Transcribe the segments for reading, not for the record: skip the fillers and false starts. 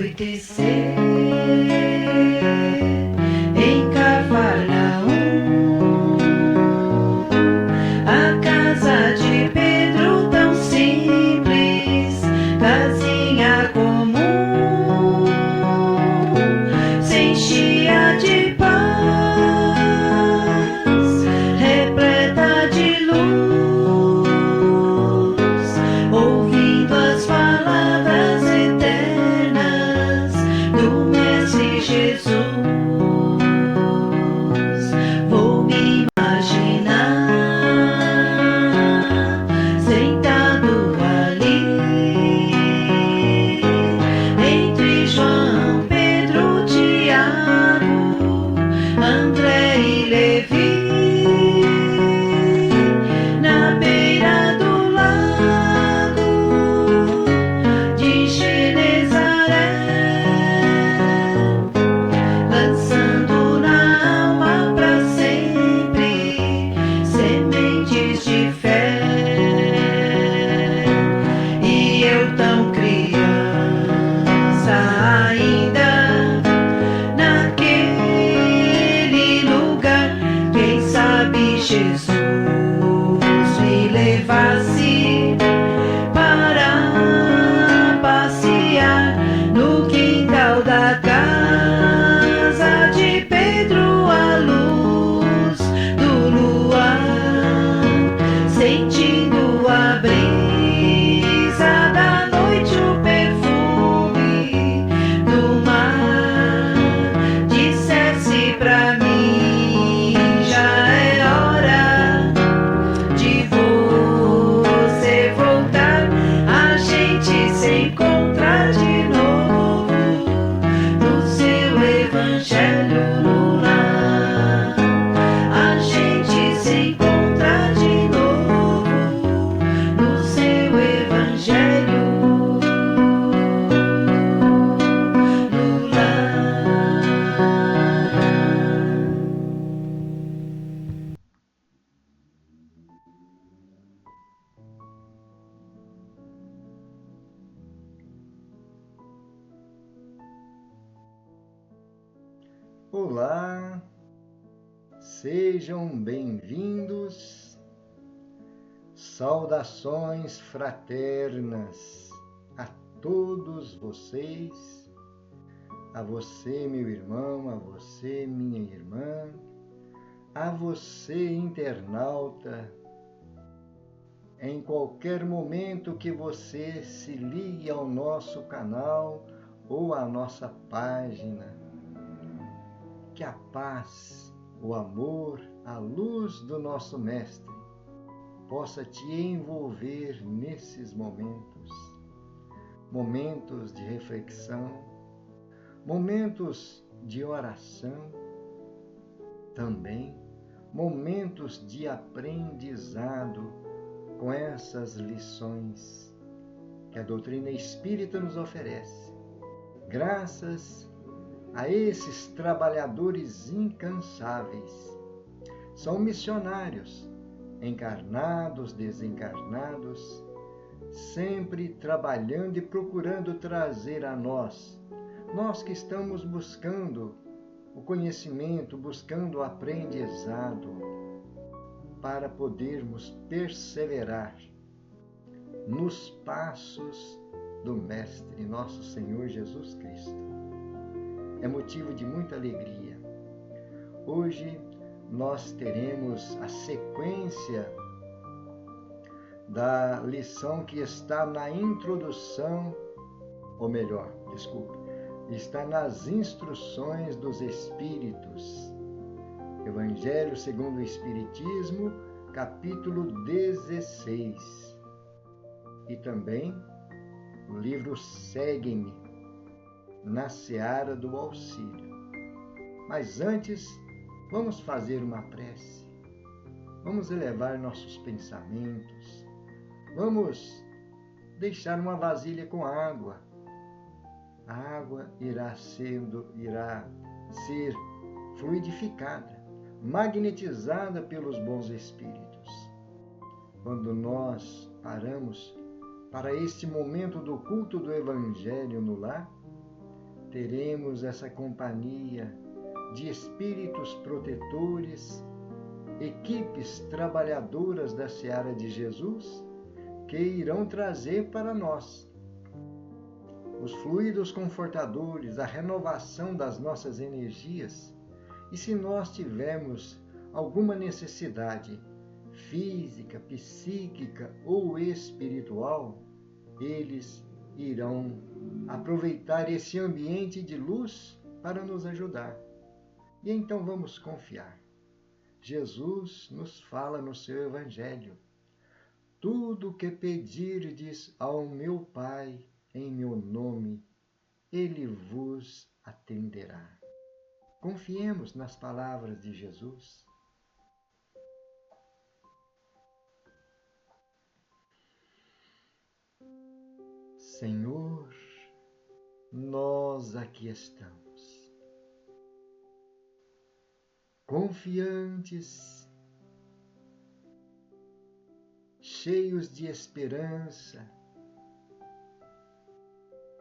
anoitecer em Cafarnaum, a casa de Pedro tão simples, casinha comum, se enchia de paz, repleta de luz, ouvindo as palavras eternas do Mestre Jesus. Vou me imaginar sentado ali entre João, Pedro, Tiago, André e Levi, na beira do lago de Genezaré, lançando na alma pra sempre sementes de fé. E eu tão criança ainda naquele lugar, quem sabe Jesus me levasse para passear no quintal da casa de Pedro, à luz do luar, sentindo a brisa da noite, o perfume do mar. Dissesse pra mim, já é hora de você voltar, a gente se encontrar de novo no seu evangelho no lar. A gente se encontrar de novo no seu evangelho no lar. Olá, sejam bem-vindos, saudações fraternas a todos vocês, a você, meu irmão, a você, minha irmã, a você, internauta, em qualquer momento que você se ligue ao nosso canal ou à nossa página. Que a paz, o amor, a luz do nosso Mestre possa te envolver nesses momentos. Momentos de reflexão, momentos de oração, também momentos de aprendizado com essas lições que a doutrina espírita nos oferece. Graças a esses trabalhadores incansáveis. São missionários, encarnados, desencarnados, sempre trabalhando e procurando trazer a nós que estamos buscando o conhecimento, buscando o aprendizado, para podermos perseverar nos passos do Mestre, nosso Senhor Jesus Cristo. É motivo de muita alegria. Hoje nós teremos a sequência da lição que está na introdução, ou melhor, desculpe, está nas instruções dos Espíritos. Evangelho segundo o Espiritismo, capítulo 16. E também o livro Segue-me, na seara do auxílio. Mas antes, vamos fazer uma prece. Vamos elevar nossos pensamentos. Vamos deixar uma vasilha com água. A água irá ser fluidificada, magnetizada pelos bons espíritos. Quando nós paramos para este momento do culto do Evangelho no lar, teremos essa companhia de espíritos protetores, equipes trabalhadoras da seara de Jesus, que irão trazer para nós os fluidos confortadores, a renovação das nossas energias. E se nós tivermos alguma necessidade física, psíquica ou espiritual, eles irão aproveitar esse ambiente de luz para nos ajudar. E então vamos confiar. Jesus nos fala no seu Evangelho: tudo que pedirdes ao meu Pai em meu nome, Ele vos atenderá. Confiemos nas palavras de Jesus. Senhor, nós aqui estamos, confiantes, cheios de esperança,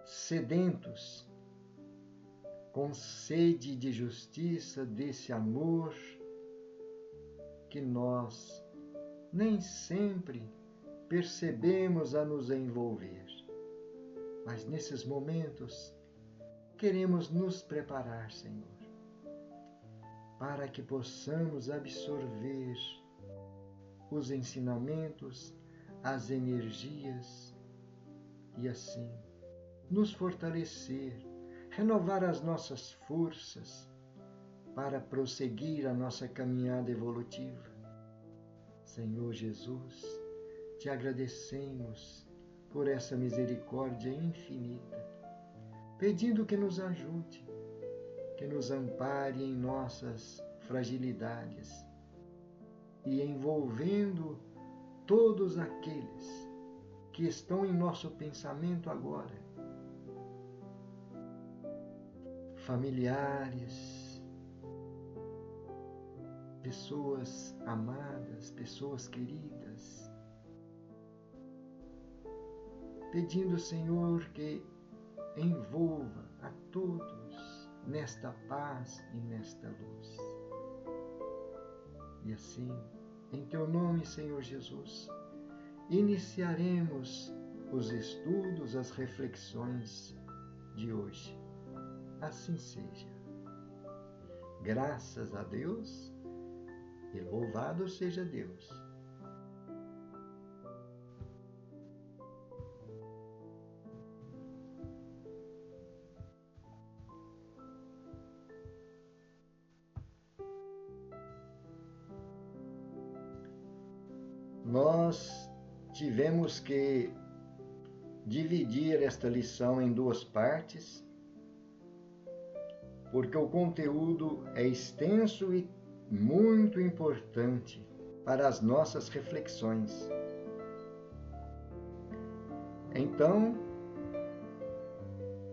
sedentos, com sede de justiça, desse amor que nós nem sempre percebemos a nos envolver. Mas nesses momentos queremos nos preparar, Senhor, para que possamos absorver os ensinamentos, as energias e assim nos fortalecer, renovar as nossas forças para prosseguir a nossa caminhada evolutiva. Senhor Jesus, te agradecemos por essa misericórdia infinita, pedindo que nos ajude, que nos ampare em nossas fragilidades e envolvendo todos aqueles que estão em nosso pensamento agora, familiares, pessoas amadas, pessoas queridas, pedindo, Senhor, que envolva a todos nesta paz e nesta luz. E assim, em Teu nome, Senhor Jesus, iniciaremos os estudos, as reflexões de hoje. Assim seja. Graças a Deus e louvado seja Deus. Nós tivemos que dividir esta lição em duas partes, porque o conteúdo é extenso e muito importante para as nossas reflexões. Então,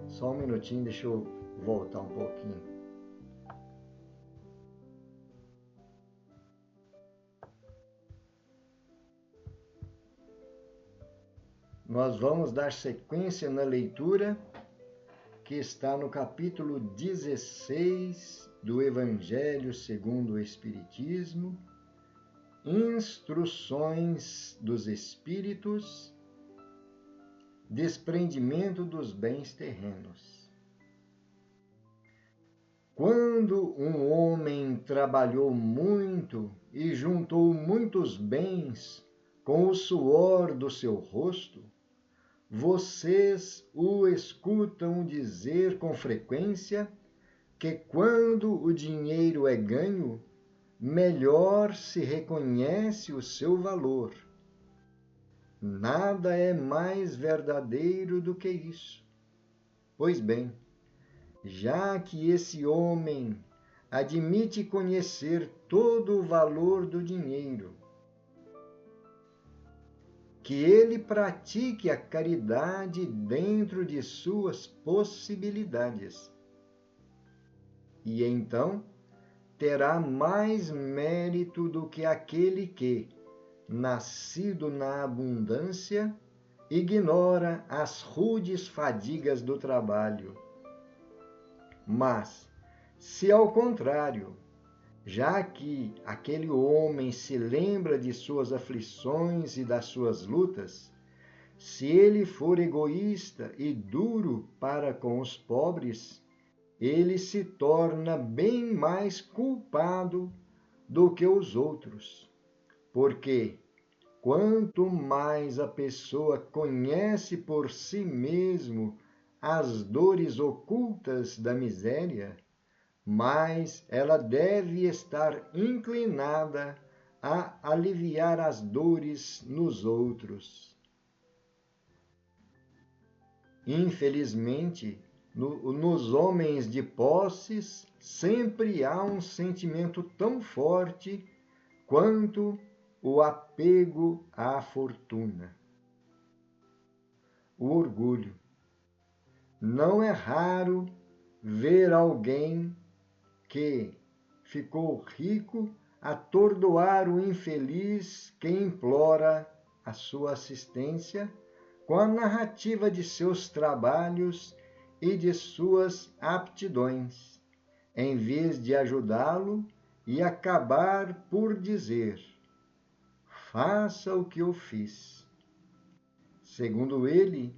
só um minutinho, deixa eu voltar um pouquinho. Nós vamos dar sequência na leitura que está no capítulo 16 do Evangelho segundo o Espiritismo, Instruções dos Espíritos, Desprendimento dos Bens Terrenos. Quando um homem trabalhou muito e juntou muitos bens com o suor do seu rosto, vocês o escutam dizer com frequência que quando o dinheiro é ganho, melhor se reconhece o seu valor. Nada é mais verdadeiro do que isso. Pois bem, já que esse homem admite conhecer todo o valor do dinheiro, que ele pratique a caridade dentro de suas possibilidades. E então terá mais mérito do que aquele que, nascido na abundância, ignora as rudes fadigas do trabalho. Mas, se ao contrário, já que aquele homem se lembra de suas aflições e das suas lutas, se ele for egoísta e duro para com os pobres, ele se torna bem mais culpado do que os outros. Porque quanto mais a pessoa conhece por si mesmo as dores ocultas da miséria, mais ela deve estar inclinada a aliviar as dores nos outros. Infelizmente, nos homens de posses, sempre há um sentimento tão forte quanto o apego à fortuna. O orgulho. Não é raro ver alguém que ficou rico atordoar o infeliz que implora a sua assistência com a narrativa de seus trabalhos e de suas aptidões, em vez de ajudá-lo e acabar por dizer: faça o que eu fiz. Segundo ele,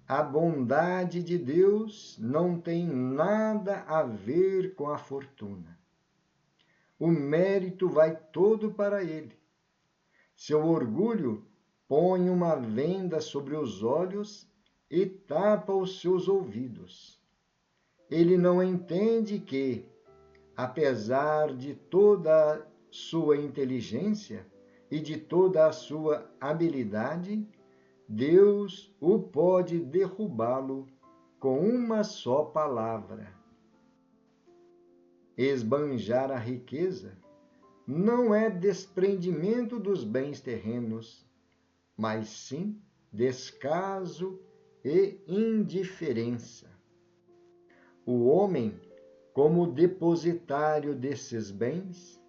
a bondade de Deus não tem nada a ver com a fortuna. O mérito vai todo para ele. Seu orgulho põe uma venda sobre os olhos e tapa os seus ouvidos. Ele não entende que, apesar de toda a sua inteligência e de toda a sua habilidade, Deus o pode derrubá-lo com uma só palavra. Esbanjar a riqueza não é desprendimento dos bens terrenos, mas sim descaso e indiferença. O homem, como depositário desses bens,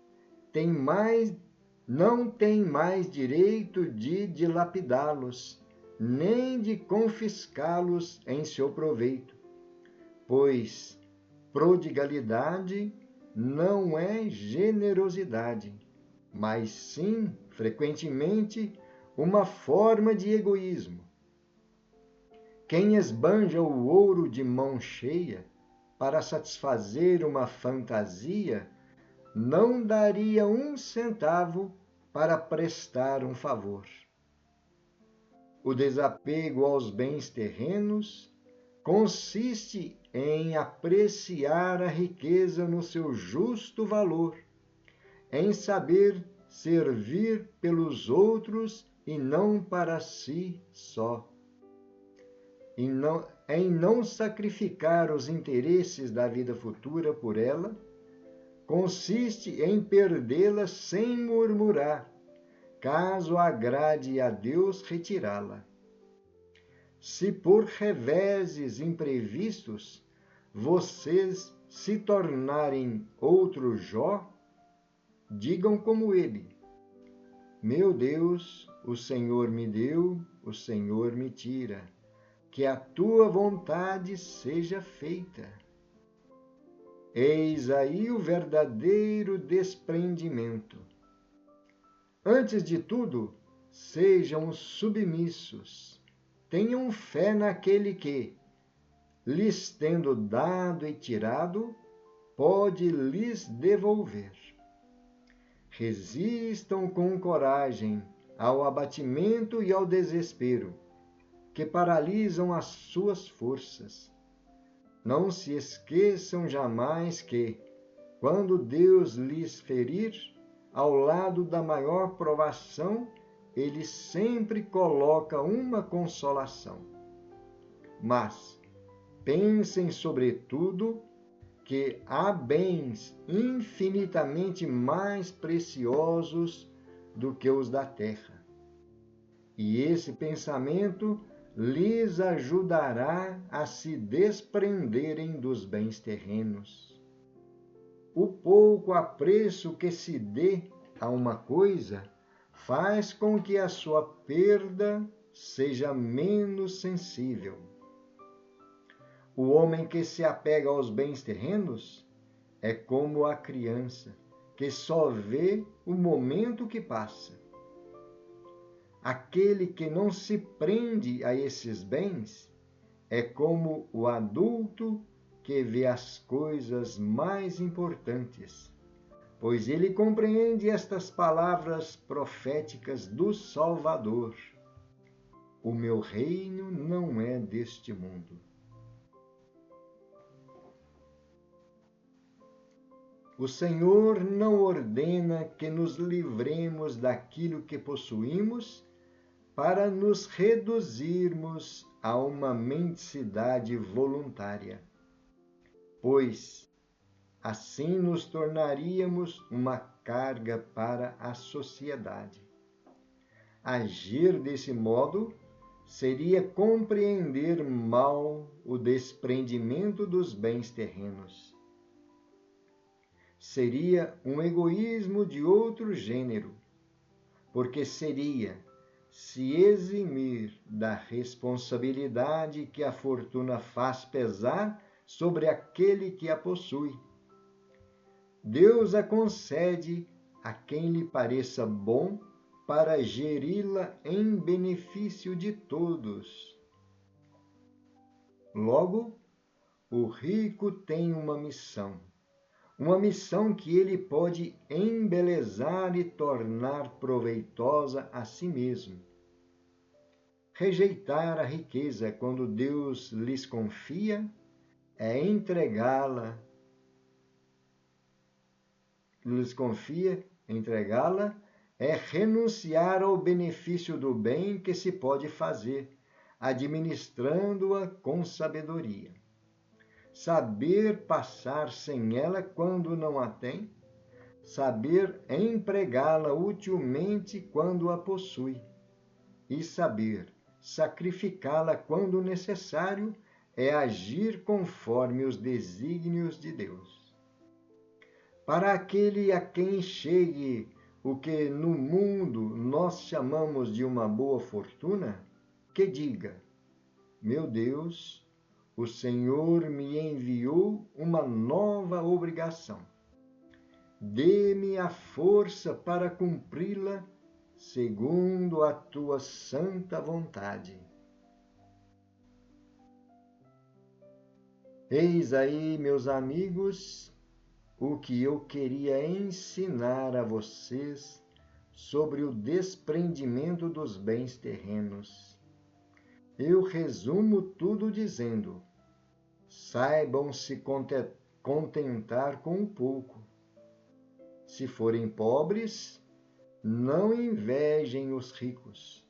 não tem mais direito de dilapidá-los, nem de confiscá-los em seu proveito, pois prodigalidade não é generosidade, mas sim, frequentemente, uma forma de egoísmo. Quem esbanja o ouro de mão cheia para satisfazer uma fantasia não daria 1 centavo para prestar um favor. O desapego aos bens terrenos consiste em apreciar a riqueza no seu justo valor, em saber servir pelos outros e não para si só, em não sacrificar os interesses da vida futura por ela, consiste em perdê-la sem murmurar, caso agrade a Deus retirá-la. Se por reveses imprevistos vocês se tornarem outro Jó, digam como ele: meu Deus, o Senhor me deu, o Senhor me tira, que a tua vontade seja feita. Eis aí o verdadeiro desprendimento. Antes de tudo, sejam submissos. Tenham fé naquele que, lhes tendo dado e tirado, pode lhes devolver. Resistam com coragem ao abatimento e ao desespero, que paralisam as suas forças. Não se esqueçam jamais que, quando Deus lhes ferir, ao lado da maior provação, ele sempre coloca uma consolação. Mas pensem, sobretudo, que há bens infinitamente mais preciosos do que os da terra. E esse pensamento lhes ajudará a se desprenderem dos bens terrenos. O pouco apreço que se dê a uma coisa faz com que a sua perda seja menos sensível. O homem que se apega aos bens terrenos é como a criança, que só vê o momento que passa. Aquele que não se prende a esses bens é como o adulto que vê as coisas mais importantes, pois ele compreende estas palavras proféticas do Salvador: o meu reino não é deste mundo. O Senhor não ordena que nos livremos daquilo que possuímos para nos reduzirmos a uma mendicidade voluntária, pois assim nos tornaríamos uma carga para a sociedade. Agir desse modo seria compreender mal o desprendimento dos bens terrenos. Seria um egoísmo de outro gênero, porque seria se eximir da responsabilidade que a fortuna faz pesar sobre aquele que a possui. Deus a concede a quem lhe pareça bom para geri-la em benefício de todos. Logo, o rico tem uma missão que ele pode embelezar e tornar proveitosa a si mesmo. Rejeitar a riqueza quando Deus lhes confia é entregá-la. Entregá-la é renunciar ao benefício do bem que se pode fazer, administrando-a com sabedoria. Saber passar sem ela quando não a tem, saber empregá-la utilmente quando a possui, e saber sacrificá-la quando necessário é agir conforme os desígnios de Deus. Para aquele a quem chegue o que no mundo nós chamamos de uma boa fortuna, que diga: meu Deus, o Senhor me enviou uma nova obrigação. Dê-me a força para cumpri-la segundo a tua santa vontade. Eis aí, meus amigos, o que eu queria ensinar a vocês sobre o desprendimento dos bens terrenos. Eu resumo tudo dizendo: saibam se contentar com um pouco. Se forem pobres, não invejem os ricos,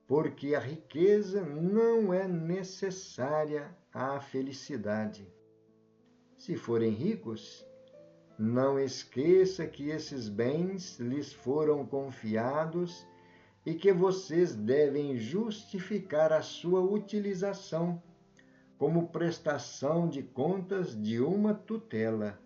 porque a riqueza não é necessária à felicidade. Se forem ricos, não esqueça que esses bens lhes foram confiados e que vocês devem justificar a sua utilização como prestação de contas de uma tutela.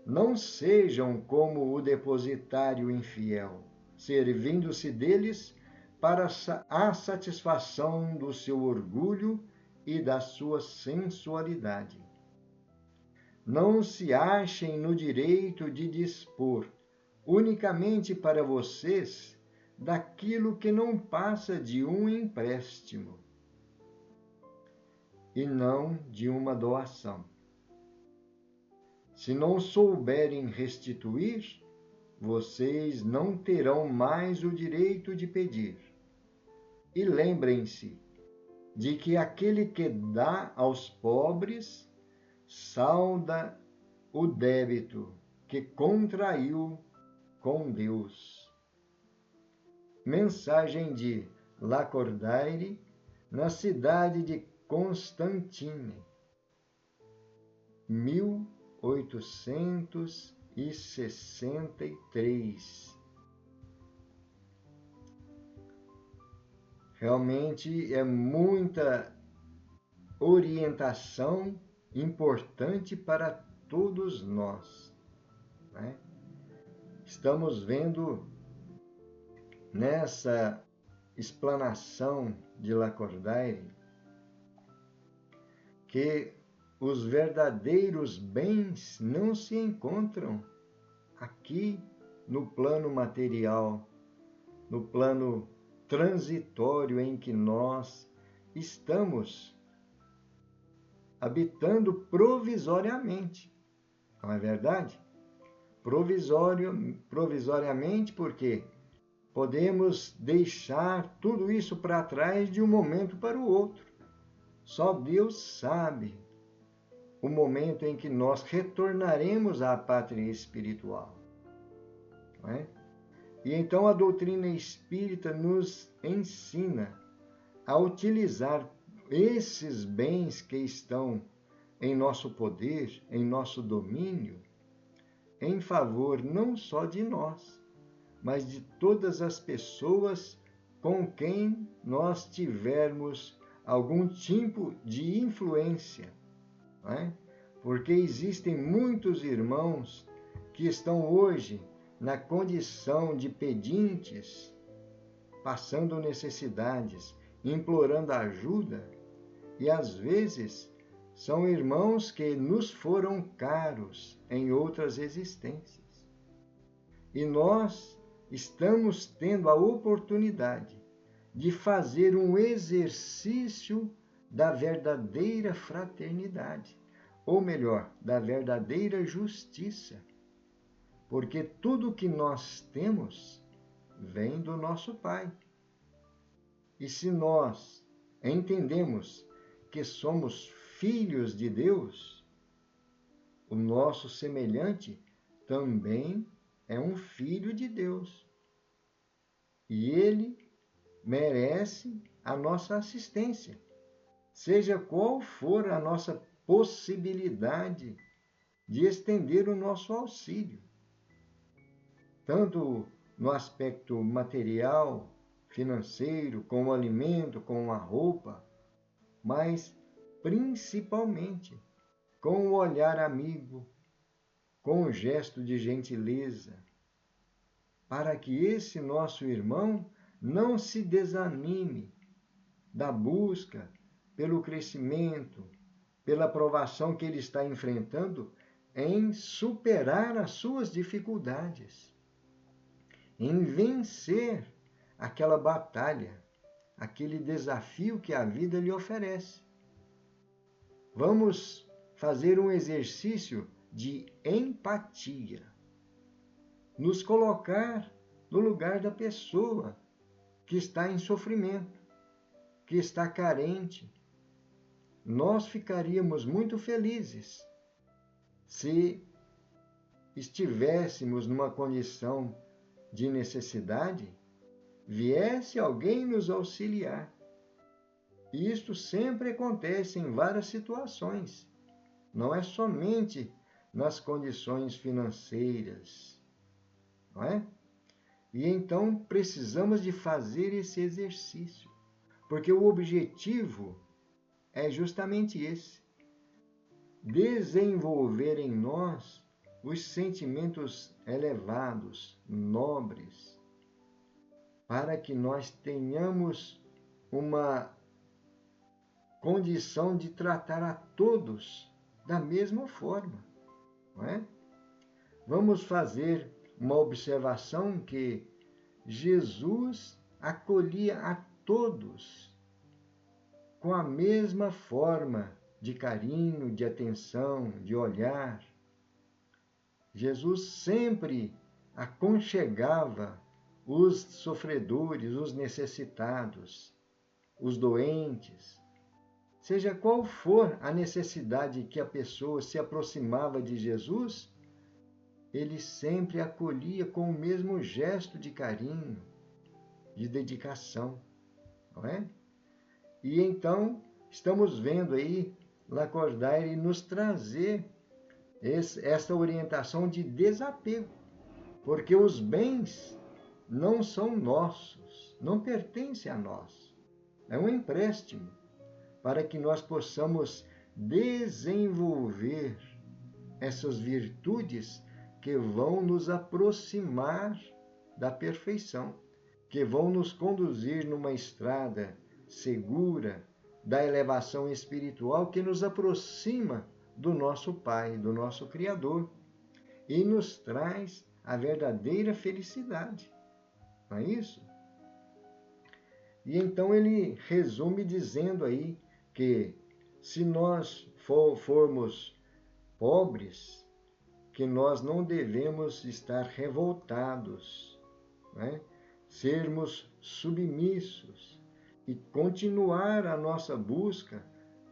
Não sejam como o depositário infiel, servindo-se deles para a satisfação do seu orgulho e da sua sensualidade. Não se achem no direito de dispor unicamente para vocês daquilo que não passa de um empréstimo e não de uma doação. Se não souberem restituir, vocês não terão mais o direito de pedir. E lembrem-se de que aquele que dá aos pobres salda o débito que contraiu com Deus. Mensagem de Lacordaire, na cidade de Constantine, 1863. Realmente é muita orientação importante para todos nós, né? Estamos vendo nessa explanação de Lacordaire que os verdadeiros bens não se encontram aqui no plano material, no plano transitório em que nós estamos habitando provisoriamente. Não é verdade? Provisoriamente, porque podemos deixar tudo isso para trás de um momento para o outro. Só Deus sabe o momento em que nós retornaremos à pátria espiritual. Não é? E então a doutrina espírita nos ensina a utilizar esses bens que estão em nosso poder, em nosso domínio, em favor não só de nós, mas de todas as pessoas com quem nós tivermos algum tipo de influência. Não é? Porque existem muitos irmãos que estão hoje na condição de pedintes, passando necessidades, implorando ajuda, e às vezes são irmãos que nos foram caros em outras existências. E nós estamos tendo a oportunidade de fazer um exercício da verdadeira fraternidade, ou melhor, da verdadeira justiça. Porque tudo que nós temos vem do nosso Pai. E se nós entendemos que somos filhos de Deus, o nosso semelhante também é um filho de Deus. E ele merece a nossa assistência, seja qual for a nossa possibilidade de estender o nosso auxílio, tanto no aspecto material, financeiro, com o alimento, com a roupa, mas principalmente com o olhar amigo, com o gesto de gentileza, para que esse nosso irmão não se desanime da busca pelo crescimento, pela provação que ele está enfrentando em superar as suas dificuldades, em vencer aquela batalha, aquele desafio que a vida lhe oferece. Vamos fazer um exercício de empatia, nos colocar no lugar da pessoa que está em sofrimento, que está carente. Nós ficaríamos muito felizes se estivéssemos numa condição de necessidade, viesse alguém nos auxiliar. E isto sempre acontece em várias situações, não é somente nas condições financeiras, não é? E então precisamos de fazer esse exercício, porque o objetivo é justamente esse: desenvolver em nós os sentimentos elevados, nobres, para que nós tenhamos uma condição de tratar a todos da mesma forma, não é? Vamos fazer uma observação que Jesus acolhia a todos com a mesma forma de carinho, de atenção, de olhar. Jesus sempre aconchegava os sofredores, os necessitados, os doentes. Seja qual for a necessidade que a pessoa se aproximava de Jesus, ele sempre acolhia com o mesmo gesto de carinho, de dedicação, não é? E então estamos vendo aí Lacordaire nos trazer essa orientação de desapego, porque os bens não são nossos, não pertencem a nós. É um empréstimo para que nós possamos desenvolver essas virtudes que vão nos aproximar da perfeição, que vão nos conduzir numa estrada segura, da elevação espiritual que nos aproxima do nosso Pai, do nosso Criador, e nos traz a verdadeira felicidade. Não é isso? E então ele resume dizendo aí que se nós formos pobres, que nós não devemos estar revoltados, né? Sermos submissos e continuar a nossa busca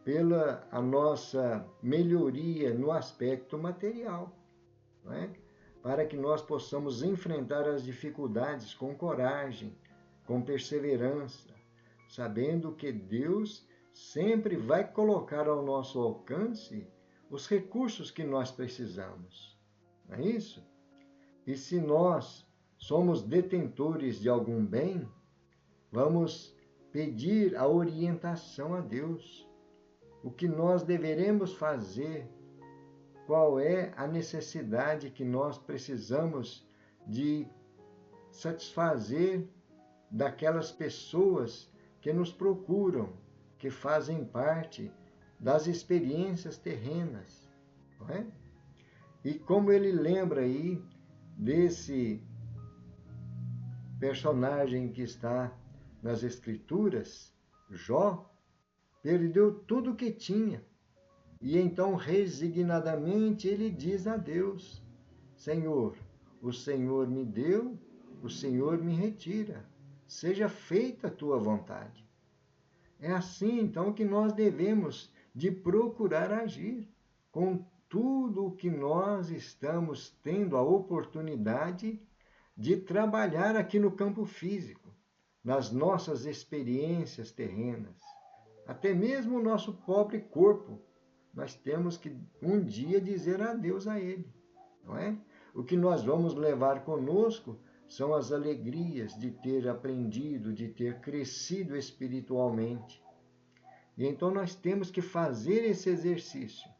pela a nossa melhoria no aspecto material, né? Para que nós possamos enfrentar as dificuldades com coragem, com perseverança, sabendo que Deus sempre vai colocar ao nosso alcance os recursos que nós precisamos. Não é isso? E se nós somos detentores de algum bem, vamos pedir a orientação a Deus. O que nós deveremos fazer, qual é a necessidade que nós precisamos de satisfazer daquelas pessoas que nos procuram, que fazem parte das experiências terrenas, não é? E como ele lembra aí desse personagem que está nas Escrituras, Jó, perdeu tudo o que tinha. E então, resignadamente, ele diz a Deus: Senhor, o Senhor me deu, o Senhor me retira. Seja feita a tua vontade. É assim, então, que nós devemos de procurar agir com tudo o que nós estamos tendo a oportunidade de trabalhar aqui no campo físico, nas nossas experiências terrenas. Até mesmo o nosso pobre corpo, nós temos que um dia dizer adeus a ele, não é? O que nós vamos levar conosco são as alegrias de ter aprendido, de ter crescido espiritualmente. E então nós temos que fazer esse exercício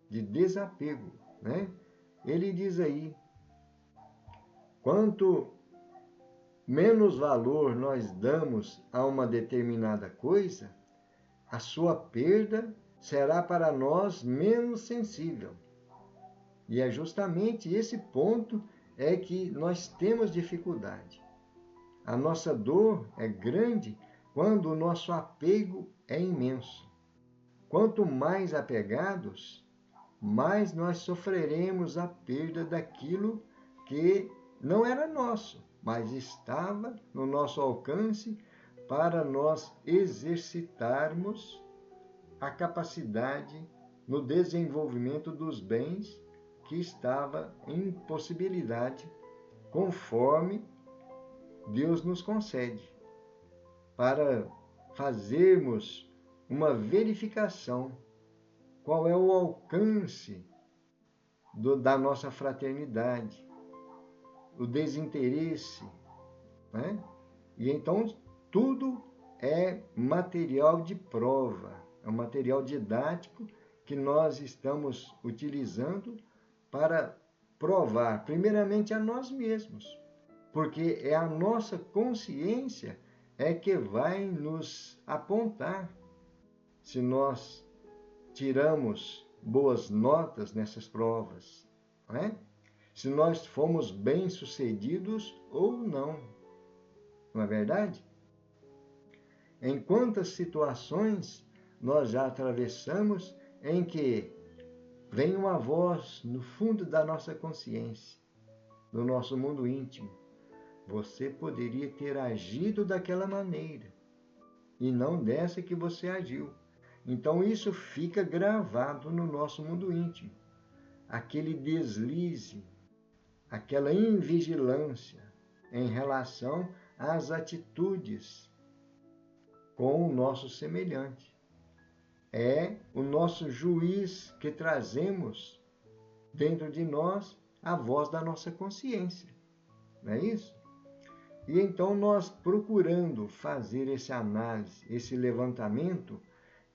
de desapego, né? Ele diz aí, quanto menos valor nós damos a uma determinada coisa, a sua perda será para nós menos sensível. E é justamente esse ponto é que nós temos dificuldade. A nossa dor é grande quando o nosso apego é imenso. Quanto mais apegados, mais nós sofreremos a perda daquilo que não era nosso, mas estava no nosso alcance para nós exercitarmos a capacidade no desenvolvimento dos bens que estava em possibilidade, conforme Deus nos concede, para fazermos uma verificação qual é o alcance da nossa fraternidade, o desinteresse, né? E então tudo é material de prova, é um material didático que nós estamos utilizando para provar, primeiramente, a nós mesmos, porque é a nossa consciência que vai nos apontar se nós tiramos boas notas nessas provas, não é? Se nós fomos bem-sucedidos ou não. Não é verdade? Em quantas situações nós já atravessamos em que vem uma voz no fundo da nossa consciência, no nosso mundo íntimo. Você poderia ter agido daquela maneira e não dessa que você agiu. Então isso fica gravado no nosso mundo íntimo. Aquele deslize, aquela invigilância em relação às atitudes com o nosso semelhante. É o nosso juiz que trazemos dentro de nós a voz da nossa consciência. Não é isso? E então nós procurando fazer essa análise, esse levantamento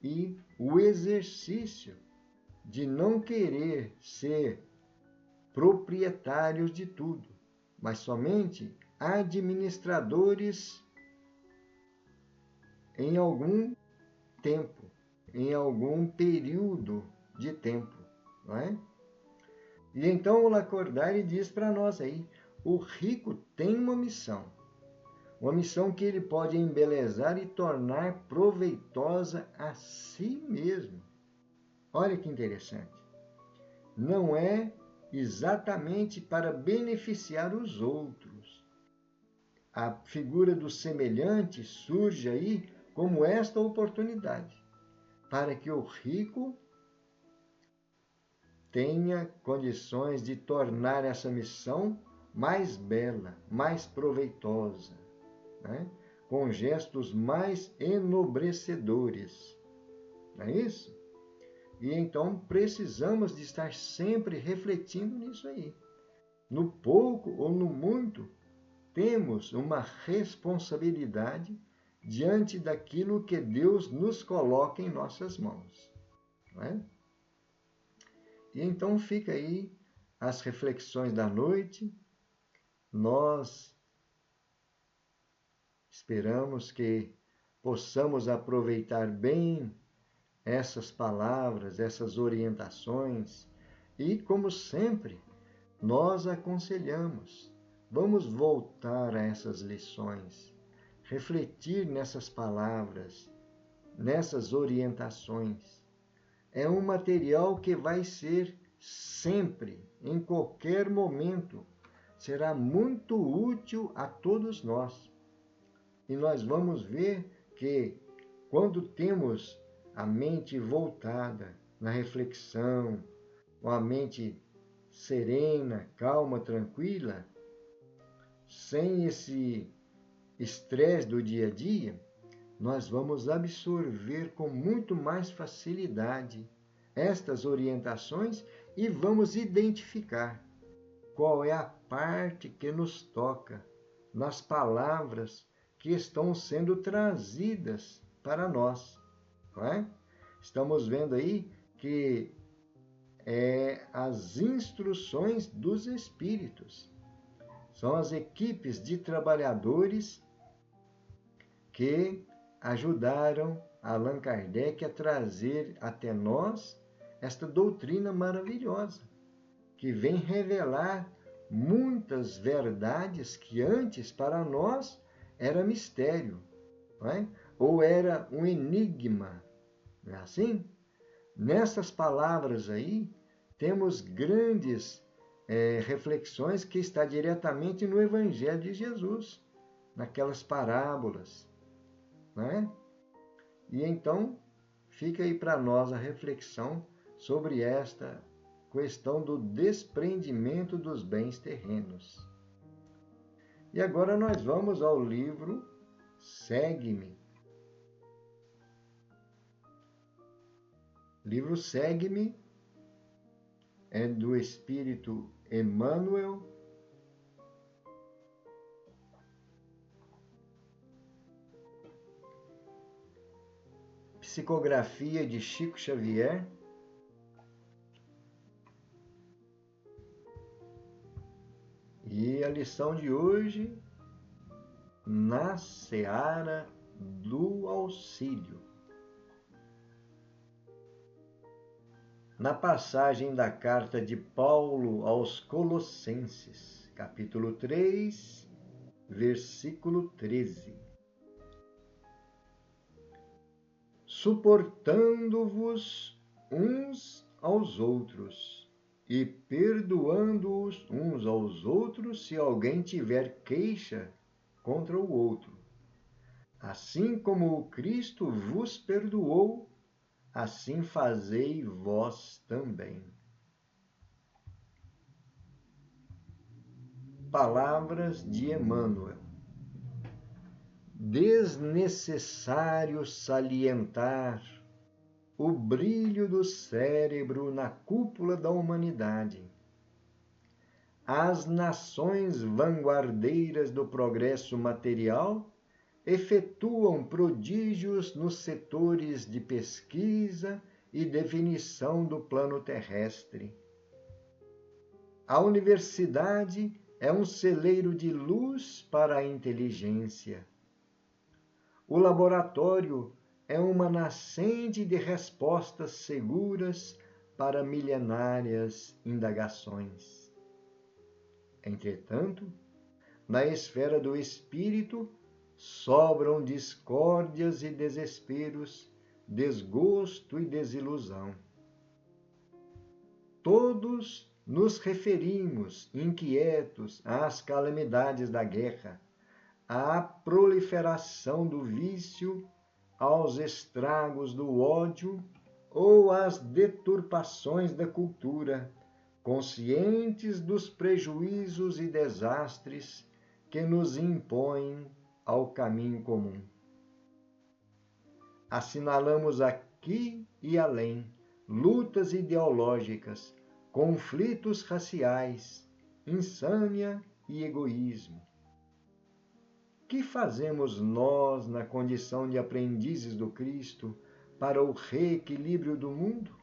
e o exercício de não querer ser proprietários de tudo, mas somente administradores em algum tempo, em algum período de tempo, não é? E então o Lacordaire diz para nós aí, o rico tem uma missão que ele pode embelezar e tornar proveitosa a si mesmo. Olha que interessante. Não é exatamente para beneficiar os outros. A figura do semelhante surge aí como esta oportunidade, para que o rico tenha condições de tornar essa missão mais bela, mais proveitosa, né? Com gestos mais enobrecedores. Não é isso? E então precisamos de estar sempre refletindo nisso aí. No pouco ou no muito, temos uma responsabilidade diante daquilo que Deus nos coloca em nossas mãos. Não é? E então fica aí as reflexões da noite. Nós esperamos que possamos aproveitar bem essas palavras, essas orientações e, como sempre, nós aconselhamos, vamos voltar a essas lições, refletir nessas palavras, nessas orientações. É um material que vai ser sempre, em qualquer momento, será muito útil a todos nós. E nós vamos ver que quando temos a mente voltada na reflexão, com a mente serena, calma, tranquila, sem esse estresse do dia a dia, nós vamos absorver com muito mais facilidade estas orientações e vamos identificar qual é a parte que nos toca nas palavras que estão sendo trazidas para nós. Não é? Estamos vendo aí que as instruções dos Espíritos. São as equipes de trabalhadores que ajudaram Allan Kardec a trazer até nós esta doutrina maravilhosa, que vem revelar muitas verdades que antes para nós era mistério, não é? Ou era um enigma, não é assim? Nessas palavras aí, temos grandes reflexões que está diretamente no Evangelho de Jesus, naquelas parábolas, né? E então, fica aí para nós a reflexão sobre esta questão do desprendimento dos bens terrenos. E agora nós vamos ao livro Segue-me. O livro Segue-me é do Espírito Emmanuel, psicografia de Chico Xavier, e a lição de hoje, na seara do auxílio. Na passagem da carta de Paulo aos Colossenses, capítulo 3, versículo 13. Suportando-vos uns aos outros e perdoando-os uns aos outros se alguém tiver queixa contra o outro. Assim como o Cristo vos perdoou, assim fazei vós também. Palavras de Emmanuel. Desnecessário salientar o brilho do cérebro na cúpula da humanidade. As nações vanguardeiras do progresso material efetuam prodígios nos setores de pesquisa e definição do plano terrestre. A universidade é um celeiro de luz para a inteligência. o laboratório é uma nascente de respostas seguras para milenárias indagações. Entretanto, na esfera do espírito, sobram discórdias e desesperos, desgosto e desilusão. Todos nos referimos, inquietos, às calamidades da guerra, à proliferação do vício, aos estragos do ódio ou às deturpações da cultura, conscientes dos prejuízos e desastres que nos impõem ao caminho comum. Assinalamos aqui e além lutas ideológicas, conflitos raciais, insânia e egoísmo. Que fazemos nós na condição de aprendizes do Cristo para o reequilíbrio do mundo?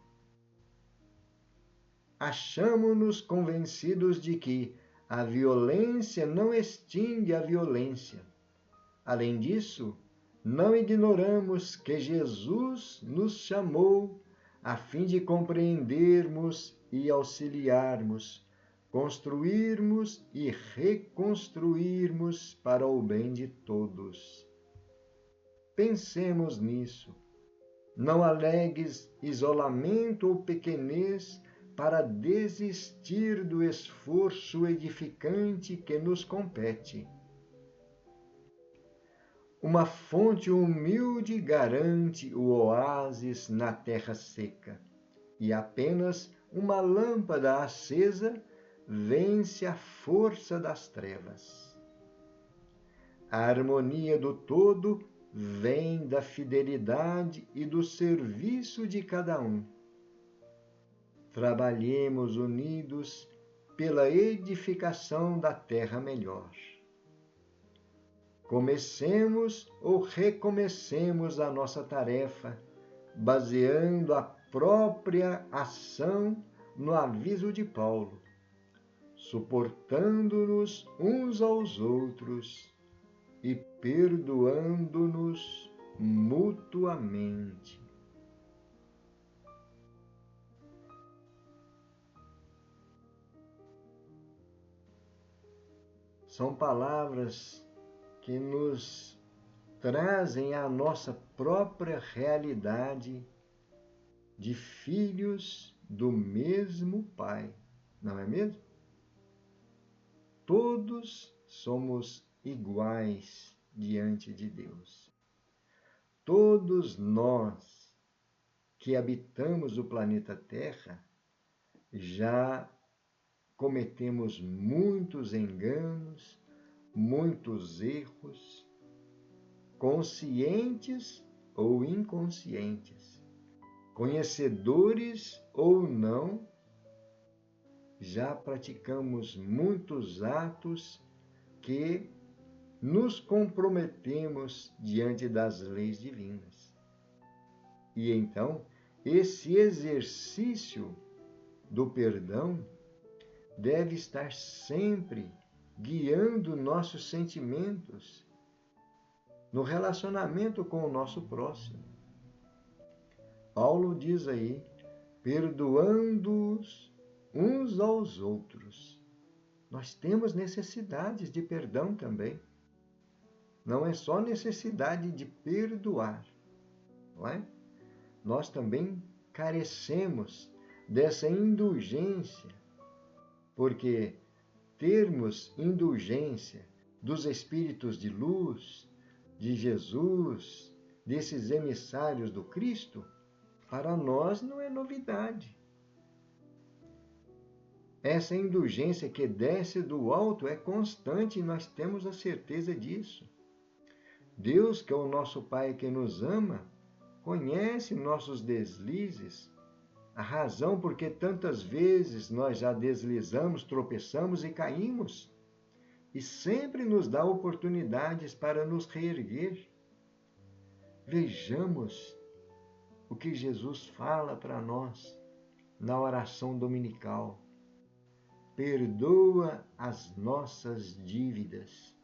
Achamo-nos convencidos de que a violência não extingue a violência. Além disso, não ignoramos que Jesus nos chamou a fim de compreendermos e auxiliarmos, construirmos e reconstruirmos para o bem de todos. Pensemos nisso. Não alegues isolamento ou pequenez para desistir do esforço edificante que nos compete. Uma fonte humilde garante o oásis na terra seca, e apenas uma lâmpada acesa vence a força das trevas. A harmonia do todo vem da fidelidade e do serviço de cada um. Trabalhemos unidos pela edificação da terra melhor. Comecemos ou recomecemos a nossa tarefa, baseando a própria ação no aviso de Paulo, suportando-nos uns aos outros e perdoando-nos mutuamente. São palavras que nos trazem a nossa própria realidade de filhos do mesmo Pai, não é mesmo? Todos somos iguais diante de Deus. Todos nós que habitamos o planeta Terra já cometemos muitos enganos, muitos erros, conscientes ou inconscientes, conhecedores ou não, já praticamos muitos atos que nos comprometemos diante das leis divinas. E então, esse exercício do perdão deve estar sempre guiando nossos sentimentos no relacionamento com o nosso próximo. Paulo diz aí, perdoando-os uns aos outros. Nós temos necessidades de perdão também. Não é só necessidade de perdoar, não é? Nós também carecemos dessa indulgência, porque termos indulgência dos espíritos de luz, de Jesus, desses emissários do Cristo, para nós não é novidade. Essa indulgência que desce do alto é constante e nós temos a certeza disso. Deus, que é o nosso Pai que nos ama, conhece nossos deslizes, a razão por que tantas vezes nós já deslizamos, tropeçamos e caímos, e sempre nos dá oportunidades para nos reerguer. Vejamos o que Jesus fala para nós na oração dominical. Perdoa as nossas dívidas.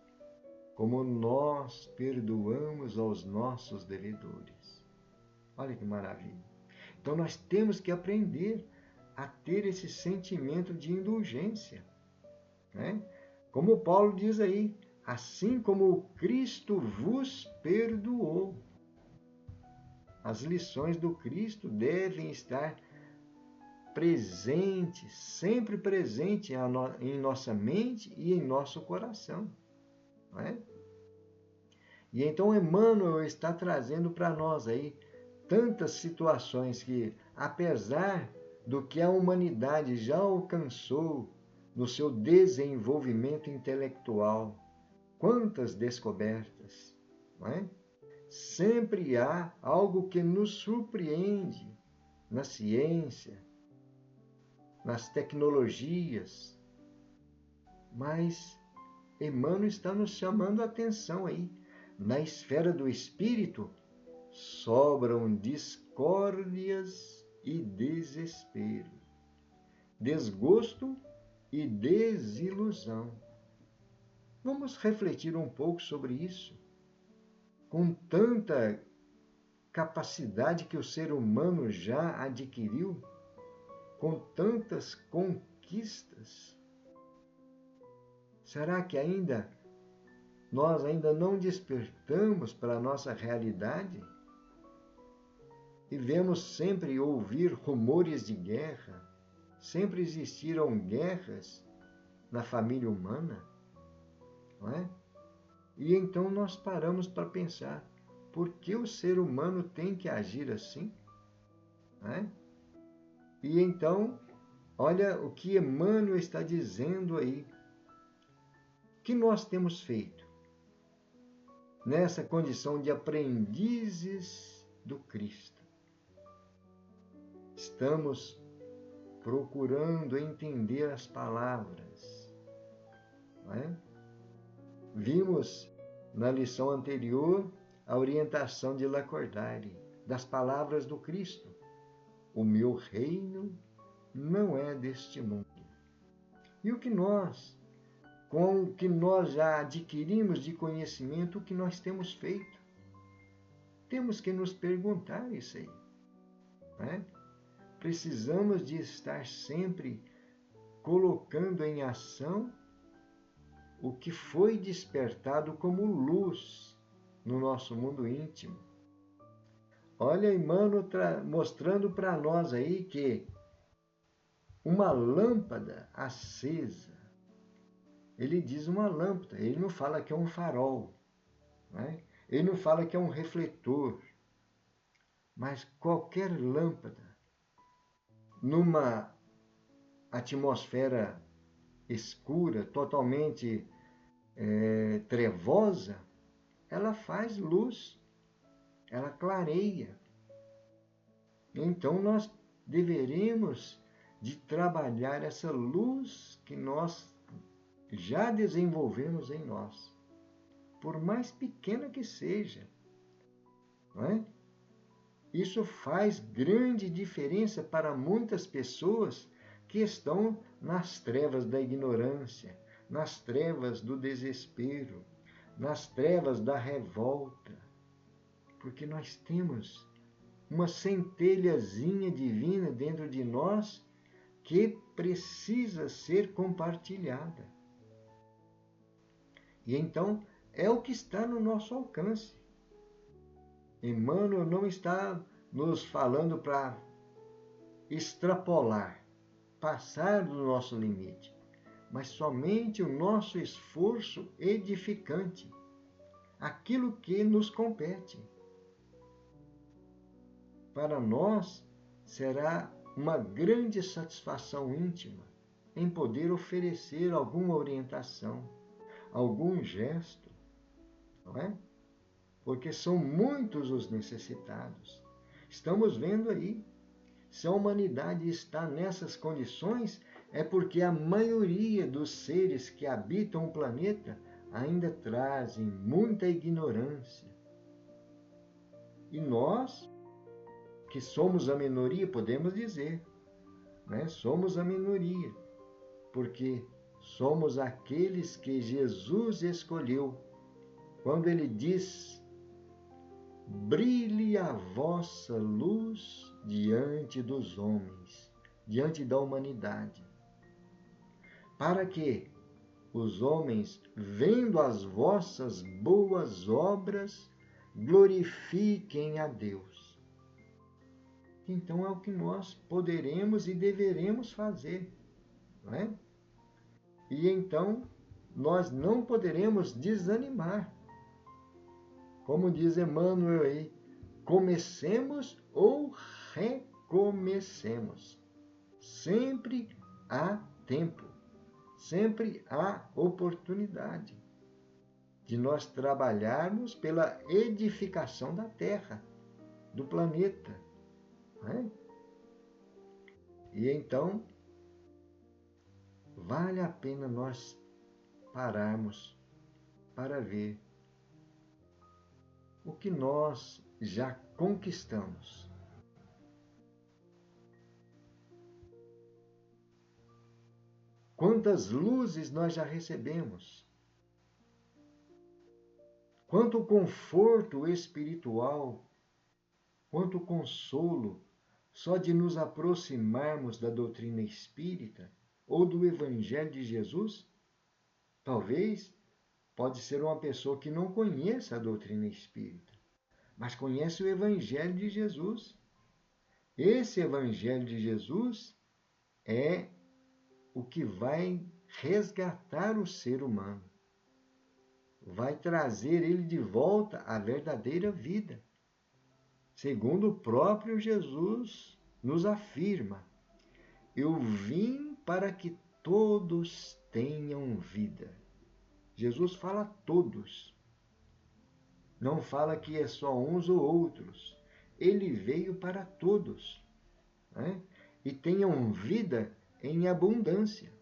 como nós perdoamos aos nossos devedores. Olha que maravilha. Então nós temos que aprender a ter esse sentimento de indulgência, né? Como Paulo diz aí, assim como Cristo vos perdoou. As lições do Cristo devem estar presentes, sempre presentes em nossa mente e em nosso coração, não é? E então Emmanuel está trazendo para nós aí tantas situações que, apesar do que a humanidade já alcançou no seu desenvolvimento intelectual, quantas descobertas, não é? Sempre há algo que nos surpreende na ciência, nas tecnologias, mas Emmanuel está nos chamando a atenção aí. Na esfera do espírito, sobram discórdias e desespero, desgosto e desilusão. Vamos refletir um pouco sobre isso. Com tanta capacidade que o ser humano já adquiriu, com tantas conquistas, será que nós ainda não despertamos para a nossa realidade? E vemos sempre ouvir rumores de guerra, sempre existiram guerras na família humana, não é? E então nós paramos para pensar, por que o ser humano tem que agir assim? Não é? E então, olha o que Emmanuel está dizendo aí. O que nós temos feito nessa condição de aprendizes do Cristo? Estamos procurando entender as palavras, não é? Vimos na lição anterior a orientação de Lacordaire, das palavras do Cristo. O meu reino não é deste mundo. E o que com o que nós já adquirimos de conhecimento, o que nós temos feito? Temos que nos perguntar isso aí, né? Precisamos de estar sempre colocando em ação o que foi despertado como luz no nosso mundo íntimo. Olha Emmanuel mostrando para nós aí que uma lâmpada acesa, ele diz uma lâmpada, ele não fala que é um farol, né? Ele não fala que é um refletor, mas qualquer lâmpada numa atmosfera escura, totalmente trevosa, ela faz luz, ela clareia. Então nós deveremos de trabalhar essa luz que nós já desenvolvemos em nós, por mais pequena que seja, não é? Isso faz grande diferença para muitas pessoas que estão nas trevas da ignorância, nas trevas do desespero, nas trevas da revolta, porque nós temos uma centelhazinha divina dentro de nós que precisa ser compartilhada. E então é o que está no nosso alcance. Emmanuel não está nos falando para extrapolar, passar do nosso limite, mas somente o nosso esforço edificante, aquilo que nos compete. Para nós será uma grande satisfação íntima em poder oferecer alguma orientação, algum gesto, não é? Porque são muitos os necessitados. Estamos vendo aí, se a humanidade está nessas condições, é porque a maioria dos seres que habitam o planeta ainda trazem muita ignorância. E nós, que somos a minoria, podemos dizer, né? Somos a minoria, porque somos aqueles que Jesus escolheu quando ele diz: brilhe a vossa luz diante dos homens, diante da humanidade, para que os homens, vendo as vossas boas obras, glorifiquem a Deus. Então é o que nós poderemos e deveremos fazer, não é? E então nós não poderemos desanimar. Como diz Emmanuel aí, comecemos ou recomecemos. Sempre há tempo, sempre há oportunidade de nós trabalharmos pela edificação da Terra, do planeta. Né? E então, vale a pena nós pararmos para ver o que nós já conquistamos. Quantas luzes nós já recebemos? Quanto conforto espiritual, quanto consolo só de nos aproximarmos da doutrina espírita ou do Evangelho de Jesus? Talvez pode ser uma pessoa que não conheça a doutrina espírita, mas conhece o Evangelho de Jesus. Esse Evangelho de Jesus é o que vai resgatar o ser humano, vai trazer ele de volta à verdadeira vida. Segundo o próprio Jesus nos afirma: eu vim para que todos tenham vida. Jesus fala todos. Não fala que é só uns ou outros. Ele veio para todos. Né? E tenham vida em abundância.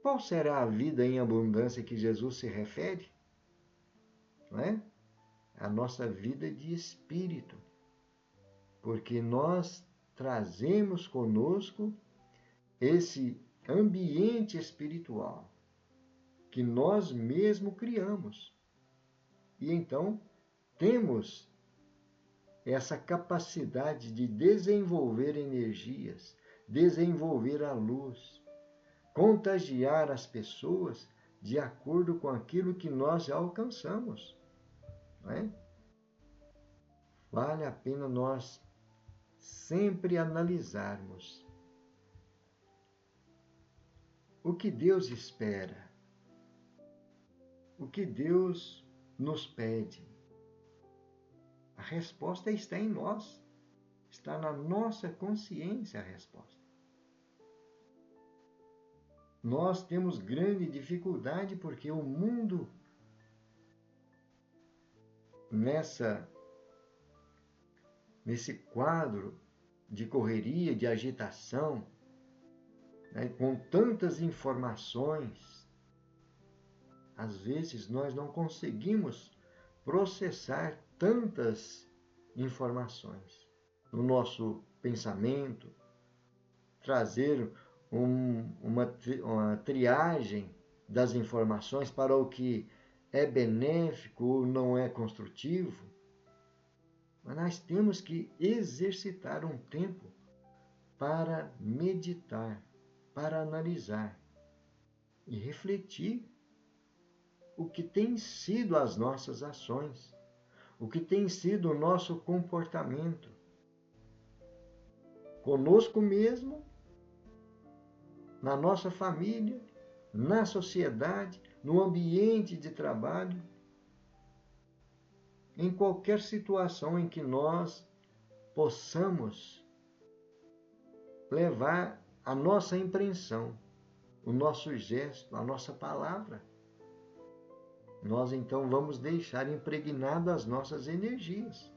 Qual será a vida em abundância que Jesus se refere? Não é? A nossa vida de espírito. Porque nós trazemos conosco esse ambiente espiritual que nós mesmos criamos. E então temos essa capacidade de desenvolver energias, desenvolver a luz, contagiar as pessoas de acordo com aquilo que nós já alcançamos. Não é? Vale a pena nós sempre analisarmos o que Deus espera, o que Deus nos pede. A resposta está em nós, está na nossa consciência a resposta. Nós temos grande dificuldade porque o mundo, nesse quadro de correria, de agitação, né, com tantas informações, às vezes nós não conseguimos processar tantas informações no nosso pensamento, trazer uma triagem das informações para o que é benéfico ou não é construtivo. Mas nós temos que exercitar um tempo para meditar, para analisar e refletir o que tem sido as nossas ações, o que tem sido o nosso comportamento conosco mesmo, na nossa família, na sociedade, no ambiente de trabalho, em qualquer situação em que nós possamos levar a nossa impressão, o nosso gesto, a nossa palavra. Nós então vamos deixar impregnado as nossas energias.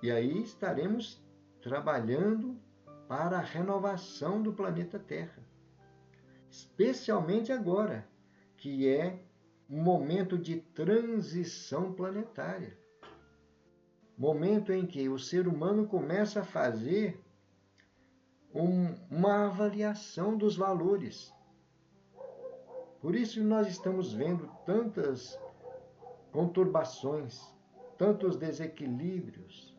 E aí estaremos trabalhando para a renovação do planeta Terra. Especialmente agora, que é um momento de transição planetária. Momento em que o ser humano começa a fazer uma avaliação dos valores. Por isso nós estamos vendo tantas conturbações, tantos desequilíbrios,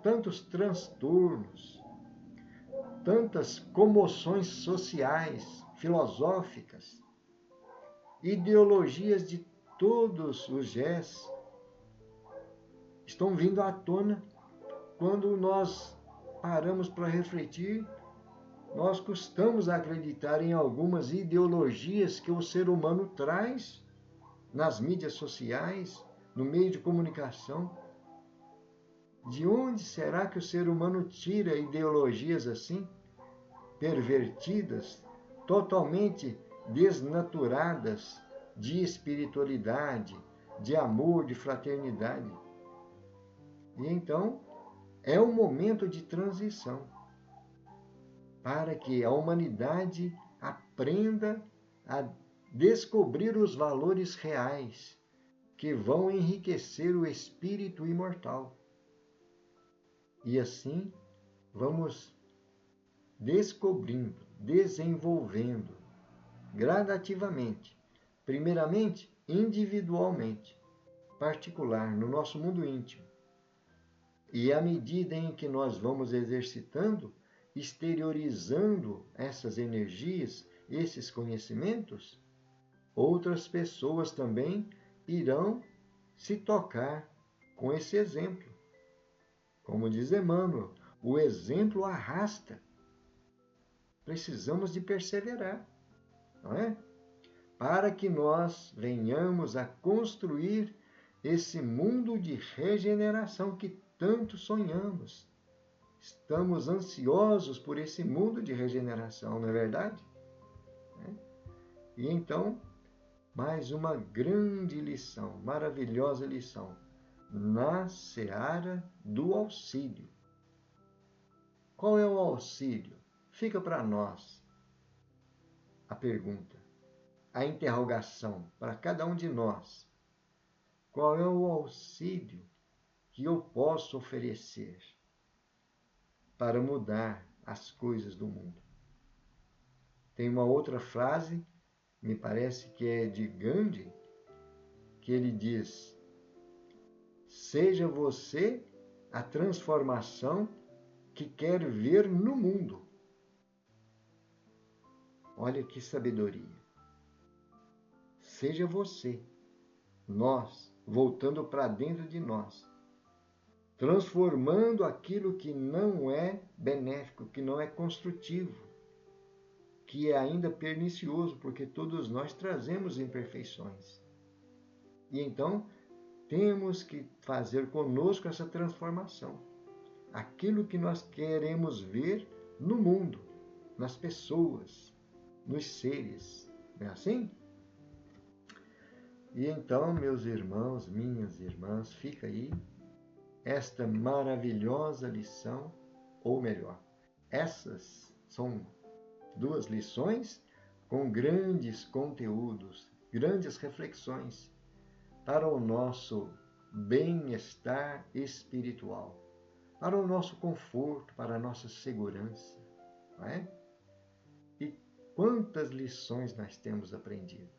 tantos transtornos, tantas comoções sociais, filosóficas, ideologias de todos os gés estão vindo à tona quando nós paramos para refletir. Nós custamos acreditar em algumas ideologias que o ser humano traz nas mídias sociais, no meio de comunicação. De onde será que o ser humano tira ideologias assim, pervertidas, totalmente desnaturadas de espiritualidade, de amor, de fraternidade? E então, é um momento de transição para que a humanidade aprenda a descobrir os valores reais que vão enriquecer o espírito imortal. E assim, vamos descobrindo, desenvolvendo, gradativamente, primeiramente individualmente, particular, no nosso mundo íntimo. E à medida em que nós vamos exercitando, exteriorizando essas energias, esses conhecimentos, outras pessoas também irão se tocar com esse exemplo. Como diz Emmanuel, o exemplo arrasta. Precisamos de perseverar, não é? Para que nós venhamos a construir esse mundo de regeneração que tanto sonhamos. Estamos ansiosos por esse mundo de regeneração, não é verdade? E então, mais uma grande lição, maravilhosa lição, na seara do auxílio. Qual é o auxílio? Fica para nós a pergunta, a interrogação para cada um de nós. Qual é o auxílio que eu posso oferecer para mudar as coisas do mundo? Tem uma outra frase, me parece que é de Gandhi, que ele diz: seja você a transformação que quer ver no mundo. Olha que sabedoria. Seja você, nós, voltando para dentro de nós, transformando aquilo que não é benéfico, que não é construtivo, que é ainda pernicioso, porque todos nós trazemos imperfeições. E então, temos que fazer conosco essa transformação. Aquilo que nós queremos ver no mundo, nas pessoas, nos seres. Não é assim? E então, meus irmãos, minhas irmãs, fica aí esta maravilhosa lição, ou melhor, essas são duas lições com grandes conteúdos, grandes reflexões para o nosso bem-estar espiritual, para o nosso conforto, para a nossa segurança, não é? E quantas lições nós temos aprendido.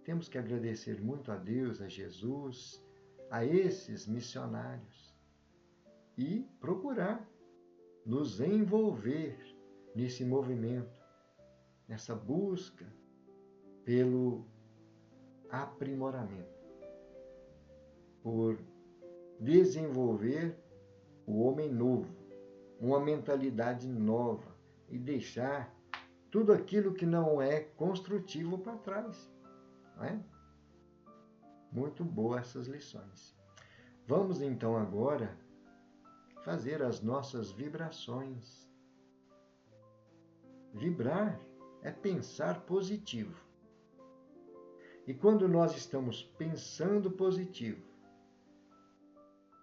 Temos que agradecer muito a Deus, a Jesus, a esses missionários e procurar nos envolver nesse movimento, nessa busca pelo aprimoramento, por desenvolver o homem novo, uma mentalidade nova e deixar tudo aquilo que não é construtivo para trás. Não é? Muito boas essas lições. Vamos então agora fazer as nossas vibrações. Vibrar é pensar positivo. E quando nós estamos pensando positivo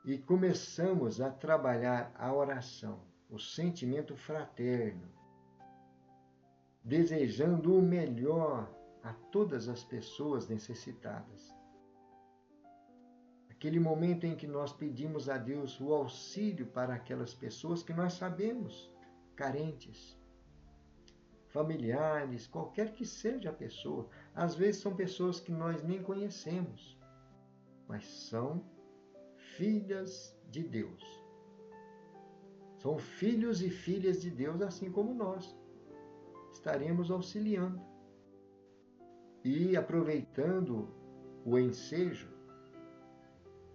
e começamos a trabalhar a oração, o sentimento fraterno, desejando o melhor a todas as pessoas necessitadas, aquele momento em que nós pedimos a Deus o auxílio para aquelas pessoas que nós sabemos carentes, familiares, qualquer que seja a pessoa, Às vezes são pessoas que nós nem conhecemos, mas são filhas de Deus. São filhos e filhas de Deus, assim como nós. Estaremos auxiliando e aproveitando o ensejo.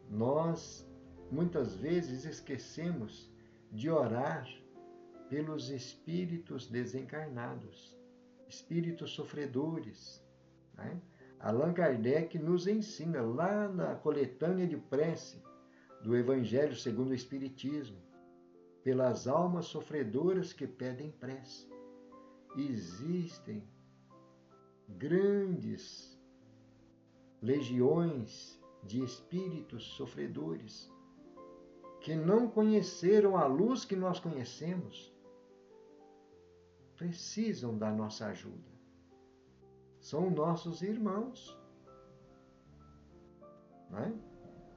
Nós muitas vezes esquecemos de orar pelos espíritos desencarnados, espíritos sofredores, né? Allan Kardec nos ensina lá na coletânea de prece do Evangelho segundo o Espiritismo, pelas almas sofredoras que pedem prece. Existem grandes legiões de espíritos sofredores que não conheceram a luz que nós conhecemos, precisam da nossa ajuda. São nossos irmãos, não é?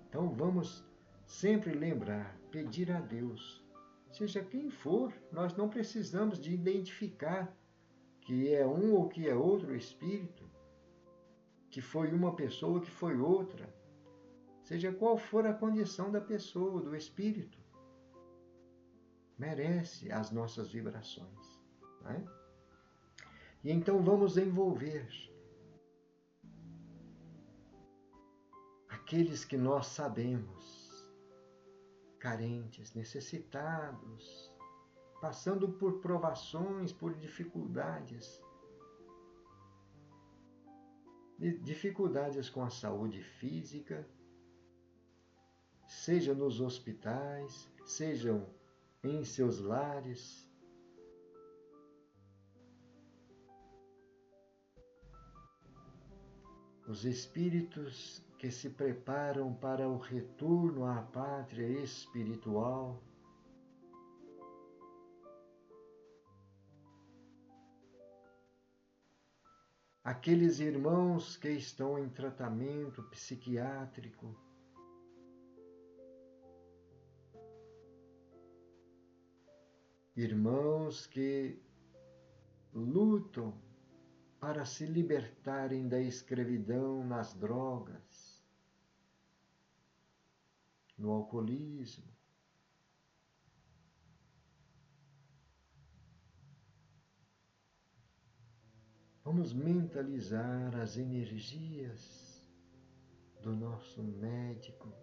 Então vamos sempre lembrar, pedir a Deus, seja quem for, nós não precisamos de identificar que é um ou que é outro espírito, que foi uma pessoa, que foi outra, seja qual for a condição da pessoa, do espírito, merece as nossas vibrações, não é? E então vamos envolver aqueles que nós sabemos, carentes, necessitados, passando por provações, por dificuldades. Dificuldades com a saúde física, seja nos hospitais, sejam em seus lares. Os espíritos que se preparam para o retorno à pátria espiritual, aqueles irmãos que estão em tratamento psiquiátrico, irmãos que lutam para se libertarem da escravidão nas drogas, no alcoolismo. Vamos mentalizar as energias do nosso médico,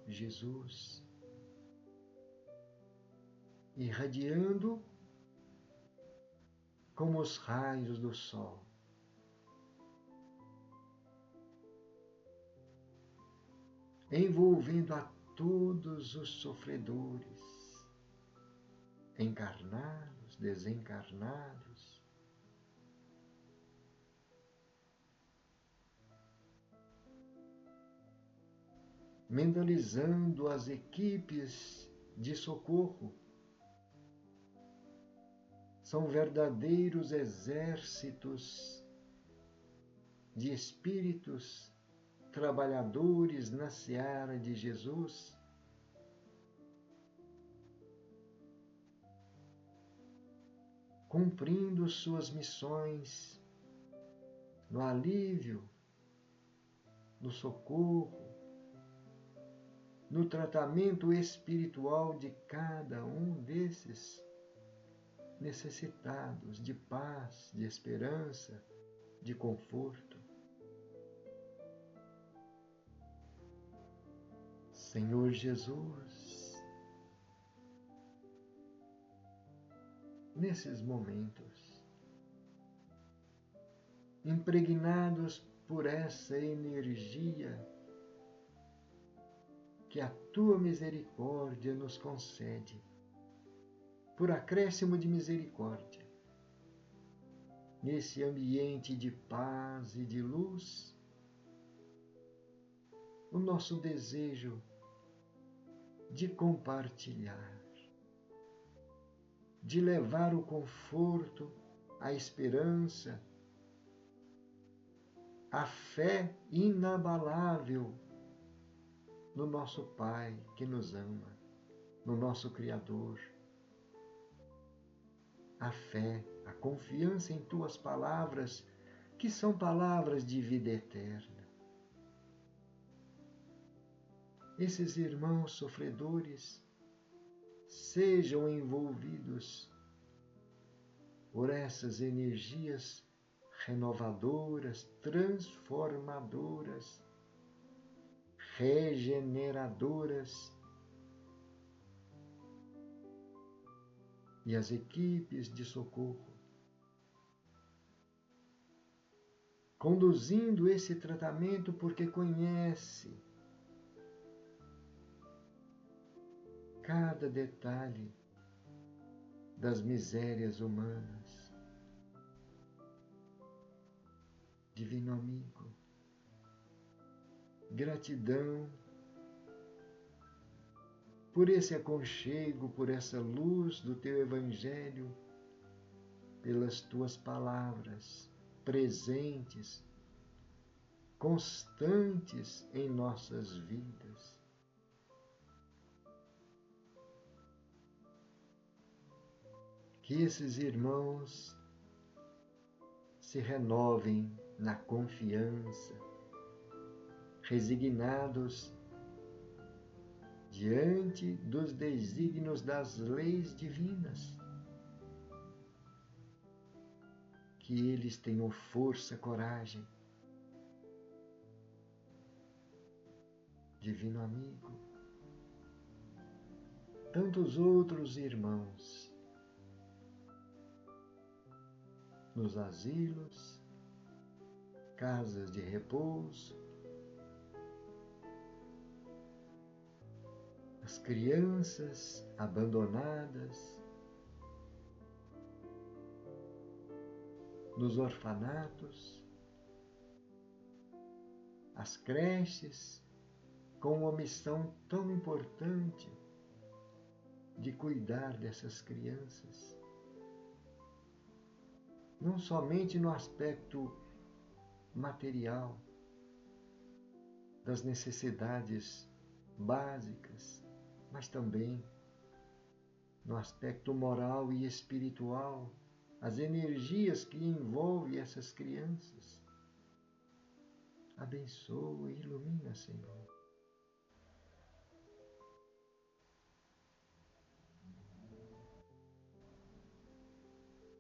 Jesus, irradiando como os raios do sol. Envolvendo a todos os sofredores, encarnados, desencarnados, mentalizando as equipes de socorro. São verdadeiros exércitos de espíritos trabalhadores na seara de Jesus, cumprindo suas missões no alívio, no socorro, no tratamento espiritual de cada um desses necessitados de paz, de esperança, de conforto. Senhor Jesus, nesses momentos, impregnados por essa energia que a Tua misericórdia nos concede, por acréscimo de misericórdia, nesse ambiente de paz e de luz, o nosso desejo de compartilhar, de levar o conforto, a esperança, a fé inabalável no nosso Pai que nos ama, no nosso Criador. A fé, a confiança em Tuas palavras que são palavras de vida eterna. Esses irmãos sofredores sejam envolvidos por essas energias renovadoras, transformadoras, regeneradoras, e as equipes de socorro, conduzindo esse tratamento porque conhece cada detalhe das misérias humanas. Divino amigo, gratidão por esse aconchego, por essa luz do teu Evangelho, pelas tuas palavras presentes, constantes em nossas vidas. Que esses irmãos se renovem na confiança, resignados diante dos desígnios das leis divinas. Que eles tenham força, coragem. Divino amigo, tantos outros irmãos nos asilos, casas de repouso, as crianças abandonadas, nos orfanatos, as creches, com uma missão tão importante de cuidar dessas crianças, não somente no aspecto material, das necessidades básicas, mas também no aspecto moral e espiritual, as energias que envolvem essas crianças. Abençoa e ilumina, Senhor.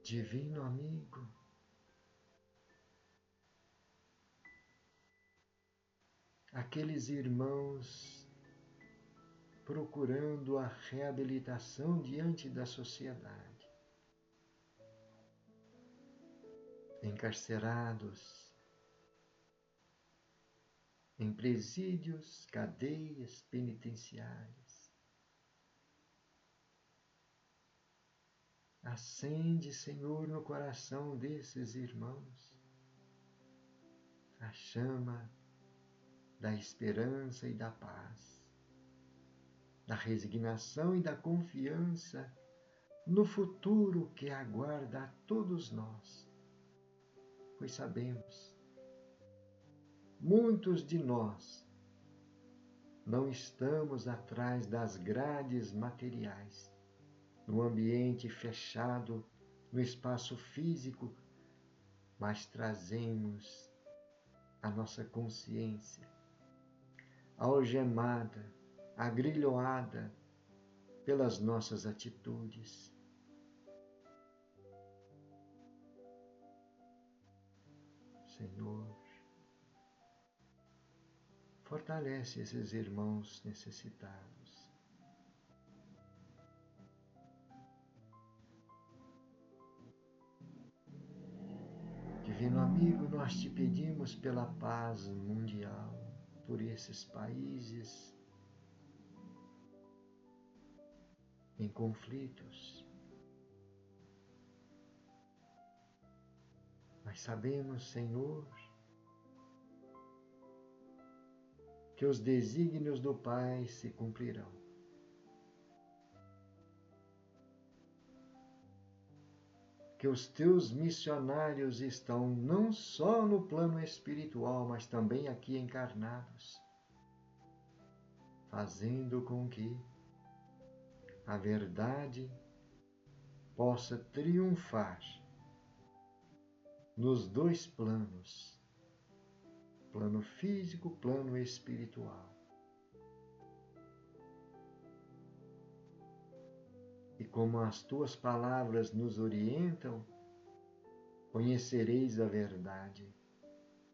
Divino amigo, aqueles irmãos procurando a reabilitação diante da sociedade, encarcerados em presídios, cadeias penitenciárias. Acende, Senhor, no coração desses irmãos a chama da esperança e da paz, da resignação e da confiança no futuro que aguarda a todos nós, pois sabemos, muitos de nós não estamos atrás das grades materiais, no ambiente fechado, no espaço físico, mas trazemos a nossa consciência algemada, agrilhoada pelas nossas atitudes. Senhor, fortalece esses irmãos necessitados. Divino amigo, nós te pedimos pela paz mundial, por esses países em conflitos. Mas sabemos, Senhor, que os desígnios do Pai se cumprirão. Que os teus missionários estão não só no plano espiritual, mas também aqui encarnados, fazendo com que a verdade possa triunfar nos dois planos, plano físico, plano espiritual. E como as tuas palavras nos orientam, conhecereis a verdade,